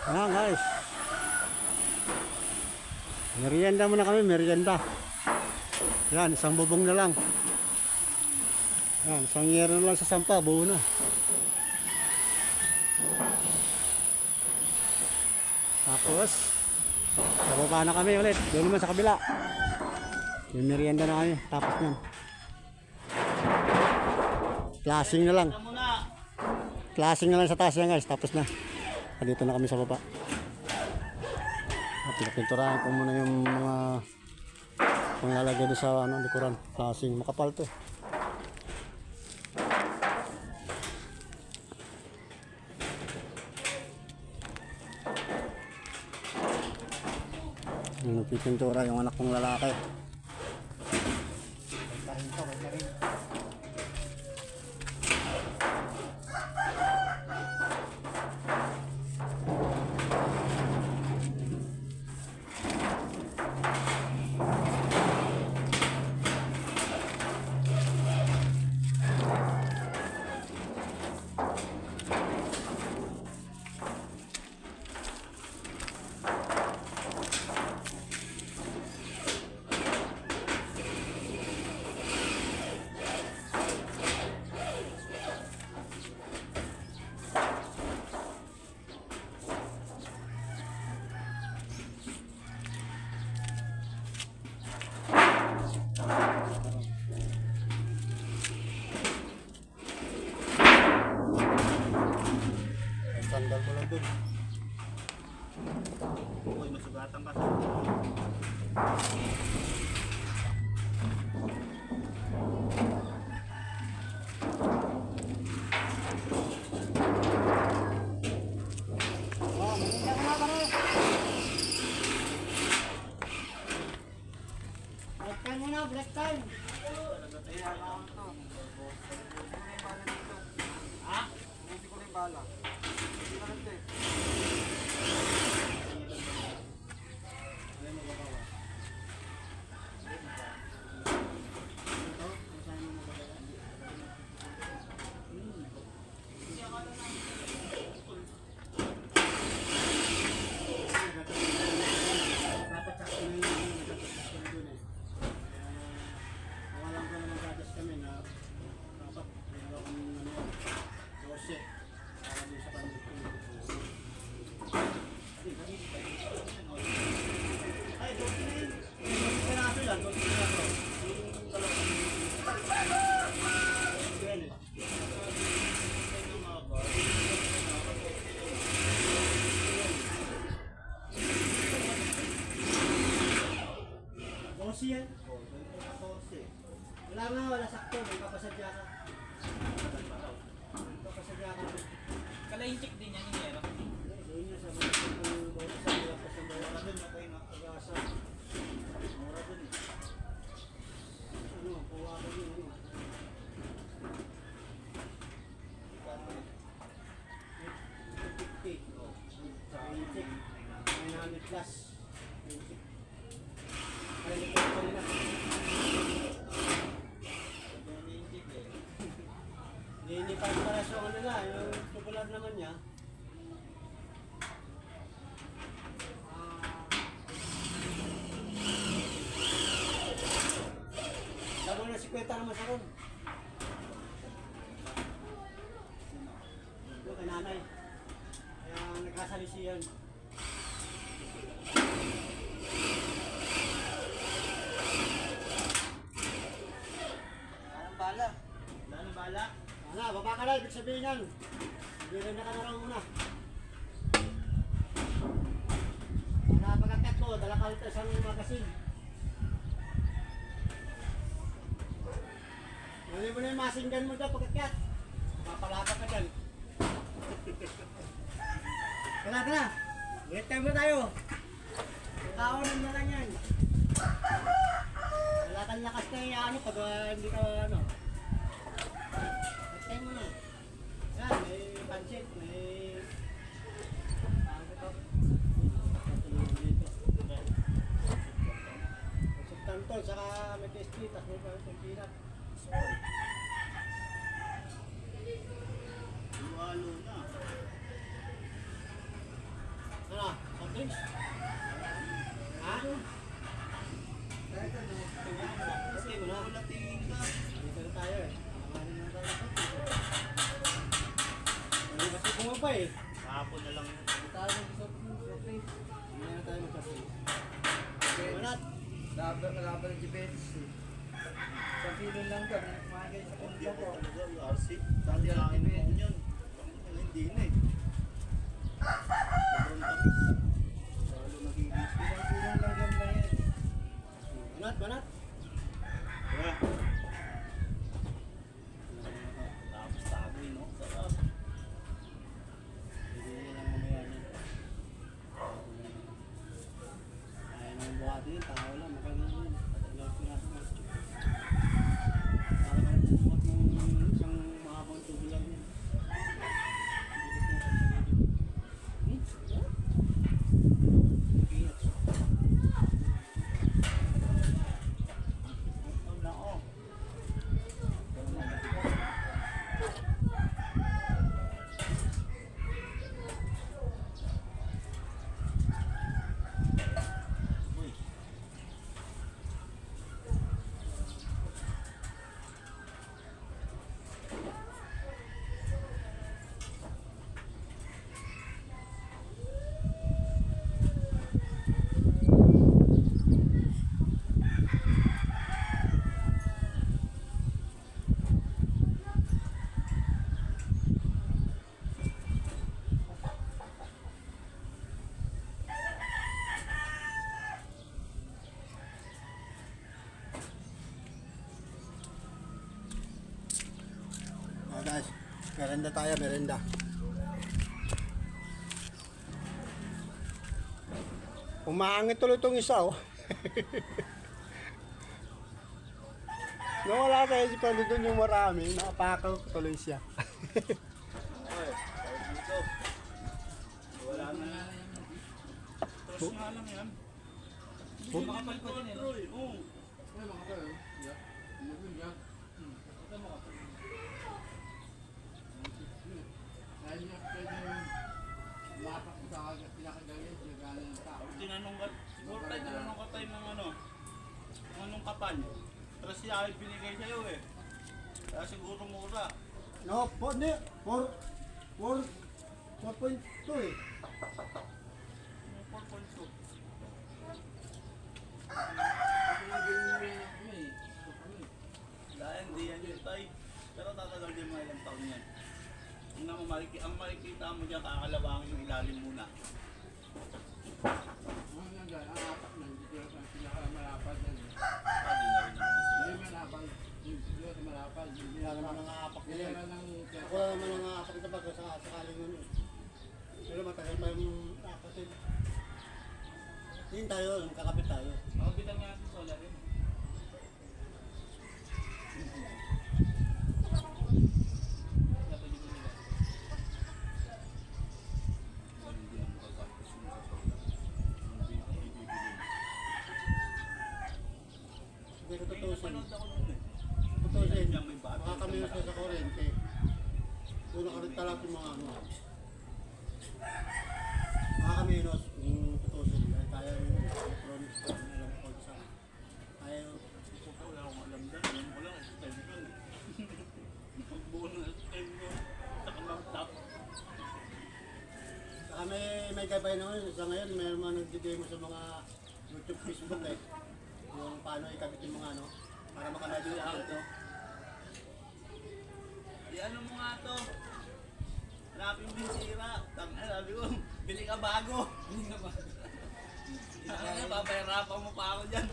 Ayan guys. Merienda muna kami, merienda. Yan, isang bubong na lang. Yan, isang yero na lang sa sampa, buo na. Tapos, bababa na kami ulit. Doon naman sa kabila. Yung merienda na kami, tapos yan. Klaseng na lang. Klaseng na lang sa taas yan guys, tapos na. Dito na kami sa baba. Pinapinturahan ko muna yung mga pangalagay doon sa likuran. Klaseng makapal to. Nagpipintura yung anak kong lalaki. Sandal ko lang dun. Uy, masugatan pa. Break time muna, break time. Ha? Hindi ko rin bala. Yan. Wala nga, wala sakto. May papasadya ka. Papasadya ka. Kalainchik din yan yung yero. Doon niya sa mga bawat sa mga pasadya. Mura dun, ako yung nakagasa. Mura dun. Ano, kuha ko yun. Ano? 50. Sa inchik. 900 plus. Inchik. Nilipan para sa ano na, yung popular naman niya. Tama na 50 naman sa ron. Ito kay nanay. Kaya nagkasalisiyan. Bala. Dano bala? Ano, baba ka na, ibig sabihin yan. Bira na ka na lang muna. Pagkakat ko, dala ka ito isang magasin. Nalin mo na yung masinggan mo dyan pagkakat. Mapalaka ka dyan. Tara. Wait time mo tayo. Kaonan na lang yan. Wala kang lakas na yung ano pag hindi ka ano. Wait time mo na. Yan, may pancit, may... Ano ito? Subtantol, saka may tasty, tapos may peanut. Halo na. Ha? Kasi wala tingin ka. Dito na tayo eh. Nakakanin na tayo. Kasi bumaba eh. Kahapon na lang yun. Hindi tayo mag-isap. Hindi na tayo mag-isap. Manat. Laban ng Juventus eh. Sa kilo lang kami, kumain kayo sa Hindi kanila ako ko. talaga, yung RC. Dati ang akin mo yun. Hindi na eh. Sobrang tamis. Lalo nagigis. Isang kilong langgam na yan. Manat, manat. Kaya. Tapos tagoy, no? Sarap. Hindi lang mamaya niyan. Ayaw nang buhati yun. Tao lang. Makalang yun. Pataglaw ko natin. Para ka nagbubuhat ng isang mahabang tubo lang yun. Uy. Guys, merenda tayo, merenda. Umaangit tuloy itong isa, oh. Nawala tayo si Palo doon yung marami, nakapakaw tuloy siya. Ay, tawag dito. Wala na. Trust nga lang yan. Hindi makapalpad yun eh. Oo. Tinanong ka, siguro tayo tinanong ka tayo ng ano, kung anong kapal. Tapos siya ay binigay sa'yo eh. Kaya siguro mura. No, po, hindi. 4.2 eh. Yung 4.2. Dahil hindi yan yun tayo. Pero tatagal din mga ilang taon yan. Ang makikita mo dyan, kakalawangin yung ilalim muna. Ah, di na rin naman sila. Hindi na naman nangapak nila eh. Ako lang naman nangapak ito pag sakaling ano eh. Pero matagal pa yung apasin. Tingin tayo, kakapit tayo. Makabitan nga natin solar yun. Dapat dito nila. Hindi na makakapos yung sa solar. Hindi ibibigay. Hindi ko May tutusin. napanood ako nun eh. Tutusin. Diyan may battery. Makakamilos ka sa kuryente. Una ka rin talaga yung mga ano. Makakamilos kung tutusin. Dahil tayo yung electronics ko. Alam ko sa tayo. Ito po, wala akong alam dyan. Alam ko lang, extend yun. Magbuo ng extend yun. Saka mag-top. Saka may gabay naman. Sa ngayon, may mga nagdi-demo sa mga YouTube, Facebook eh. Yung paano ikabit yung mga ano. Para makamedyo yung account no. Di ano mo nga to? Hanapin mo yung sira. Sabi ko, bili ka bago. Bili ka bago. Papahirapan mo pa ako dyan.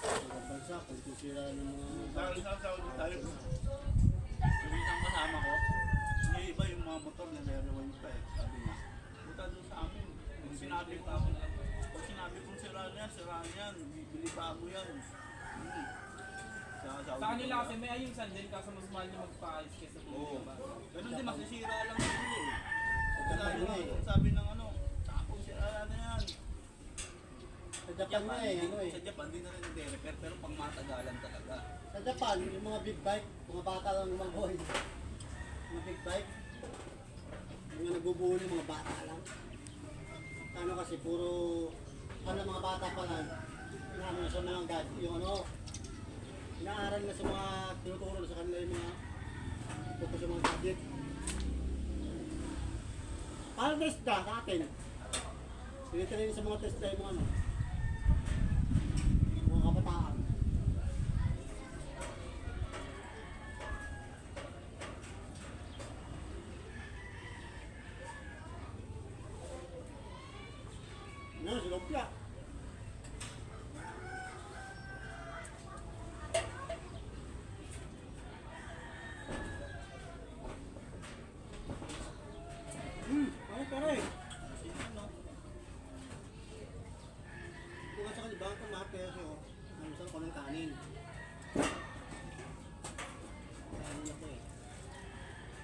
Sa bansa, kung sisira ng mga... Sabi tayo. Yung isang kasama ko, yung iba yung mga motor na rewind pa eh. Sabi niya, puta doon sa amin. Kung sinabi kong sira yan, bili bago yan. Sa kanila kasi may ayun sandal kaso mas mahal niya magpa-ayos kaysa Oo. bumili ka ba? Ganun din, masisira lang yun eh. Japan na eh. Sabi ng ano, sakong sira na yan. Sa Japan na eh, ano eh. Sa Japan, di na rin nag-repair, pero pang matagalan talaga. Sa Japan, yung mga big bike, mga bata lang mga boy. Mga big bike. Yung nagbubuo ng mga bata lang. Ano kasi, puro, ano mga bata pa lang, inaano na sa mga yung ano, inaaral na sa mga tinuturo sa kanila yung mga tungkol sa mga gadget. Parang test sa atin. Tinitrain sa mga test yung mga ano, mga kabataan. Ano, silopya. Ay, pare. Bukan sa kalibang kung mapeso, nalusang ko ng kanin. Kanin ako eh.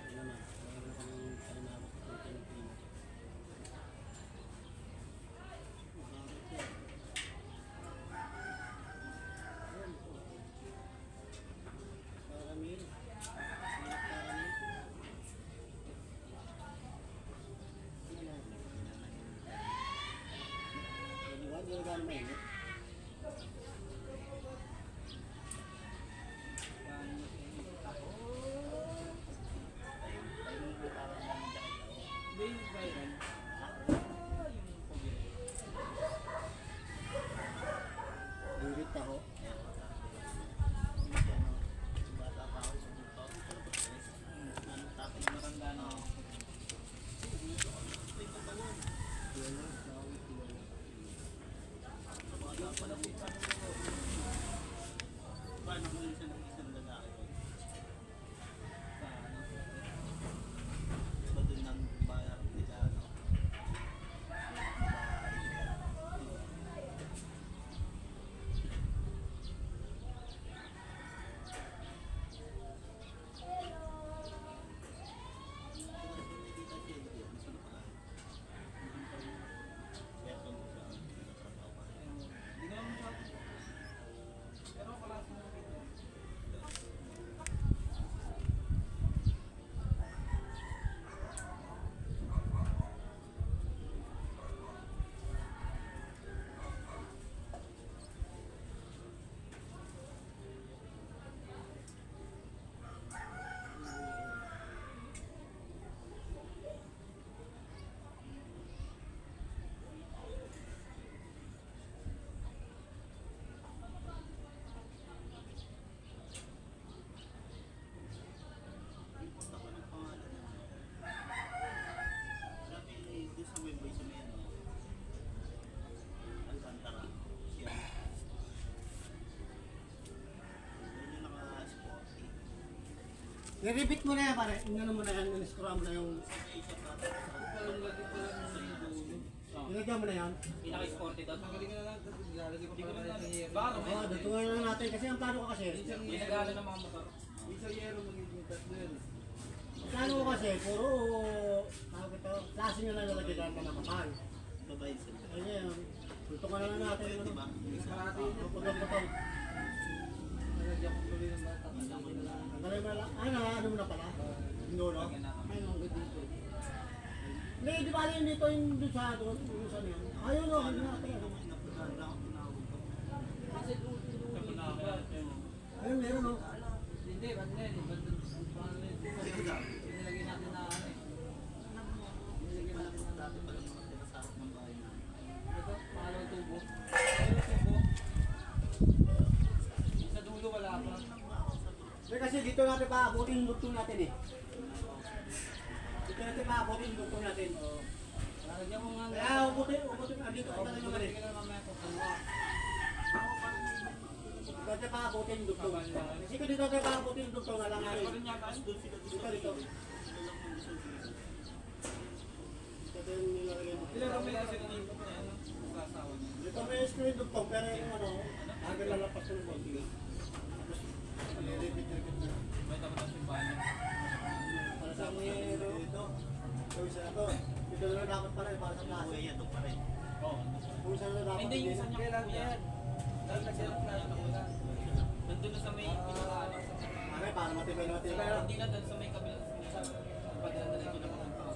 Ano naman, mayroon ako ng kalimabot ng Pilipino. Bakit yan? Ayan po. Karamil. Silap karamil. Hindi na gano'n mainit. Hindi yung viral. Yung pag-iral. Dirit ako. Bata pa ako sa buto. Tapos matanda na ako. Yan lang, bawit yun. Wala pala po pa. Paano mo yung isang lalaki? Ba doon ng bayan nila, ano? Hindi ko naman masyado. Pero klase ng video. Basta ko ng pangalan niya. Sabi, doon sa may boy sa may ano, Alcantara. Siya. Doon yung naka-sporty. I-repeat mo na yan pare. Ano mo na yan, in-scrum na yung... Sa may isa pa. Parang lagi ko lang sa dulo. Nilagyan mo na yan. Pinaka-sporty doon. Tanggalin ka na lang, tapos ilalagay ko Hindi ko pa na naman sa yero. Baka Oo, dutungan na natin kasi ang plano ko kasi. Pinagala ng mga motor. Isang yero magiging tatlo yun. Ang plano ko kasi, puro... Tawag ito, klase nyo lang nalagyan natin na kapal. Babae sila. Ayun yan. Dutungan na lang natin. Di ba? Sa kalahati yun. Pagkakapal. Nalagyan ko tuloy ng bata. Tanggalin na lang. Tanggalin mo na lang. Ay, ano mo na pala? Yung dulo? Ay, ang good dito. Hindi, di ba yun dito yung doon sa doon? Yung saan yan? Ayun o, hindi natin. Napunta na ako tinawag ko. Kasi doon. Ayun, meron o. Hindi, ba't na yun? Ba't paano yun? Nilagay natin na ano eh. Nilagay natin na Dati pa lang mga tinasarap ng bahay namin. ito, pangalawang tubo. Pangalawang tubo. Sa dulo wala pa. Eh, kasi dito natin paabutin yung duktong natin eh. Dito natin paabutin yung duktong natin. Lalagyan ko nga. Kaya ubutin, dito ka talaga naman eh. Lalagyan ko na mamaya kung ano. Dito natin paabutin yung duktong. Kasi kung dito natin paabutin yung duktong, alam nga rin. Tapos doon sila Dito, dito. Sila lang yung gusto sila. Dito yung nilalagay mo. Ilan kami kasi dito na yan. Sasawa niya. Dito may screen duktong, pero yung ano, agad lalapas yung konti. Tapos, lilipit-lipit na. May tapos yung banyo. Para sa mga dito. Yung isa na to. Dito na dapat pala eh, para sa klase. Uwi yan doon pa rin. Oo. Yung isa na dapat. Hindi yung isa niya Kailan kuya. yan? Dahil nagsilang klase na muna. Nandun na sa may pinakaano. Pare, para matibay na matibay. Hindi na doon sa may kabila. Pagdadala ko na mga tao.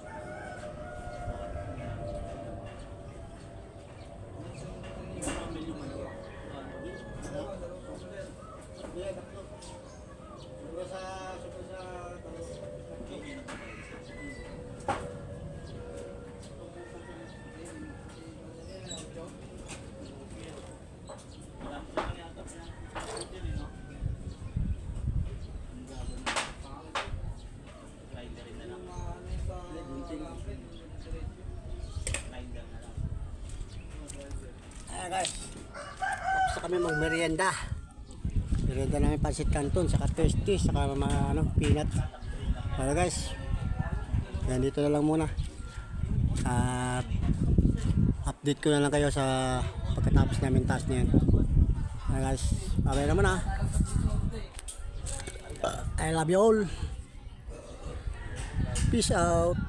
Ayan guys, tapos na kami magmerienda. Merienda namin pansit canton, saka tasty, saka mga peanut. Para guys, yan dito na lang muna. At update ko na lang kayo sa pagkatapos namin task na yan. Ayan guys, babay naman ah. I love you all. Peace out.